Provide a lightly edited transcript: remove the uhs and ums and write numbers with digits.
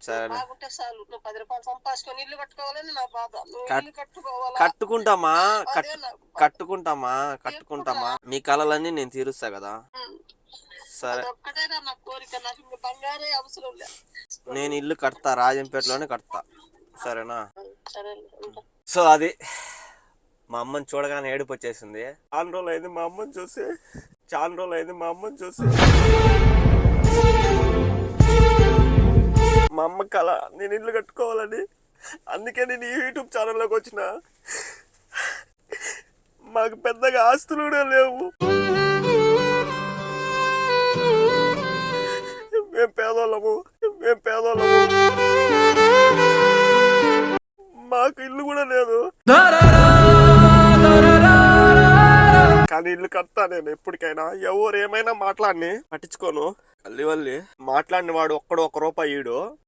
సరే బాగుంటే చాలు. నువ్వు 10 రూపాయలు సంపాదించుకొని ఇల్లు కట్టుకోవాలని నా బాధ. నువ్వు ఇల్లు కట్టుకోవాలా కట్టుకుంటామా అదే నాకు బాధ. కట్టుకుంటామా ఎప్పుడురా? మీ కళలన్నీ నేను తీరుస్తా కదా. సరే అదొక్కటేనా నా కోరిక. నాకు ఇంక బంగారే అవసరం లేదు. నేను ఇల్లు కడతా, రాజంపేటలోనే కడతా, సరేనా. సరే ఉంటా. సో అది మా అమ్మని చూడగానే ఏడుపు వచ్చేసింది. చాలా రోజులు అయింది మా అమ్మని చూసి. మా అమ్మ కళ నేను ఇల్లు కట్టుకోవాలని. అందుకే నేను ఈ యూట్యూబ్ ఛానల్లోకి వచ్చిన. మాకు పెద్దగా ఆస్తులు కూడా లేవు. మేము పేదోళ్ళము. మాకు ఇల్లు కూడా లేదు, కానీ ఇల్లు కడతా నేను ఎప్పటికైనా. ఎవరు ఏమైనా మాట్లాడిని పట్టించుకోను. మళ్ళీ మాట్లాడిన వాడు ఒక్కడు 1 రూపాయి ఈడు.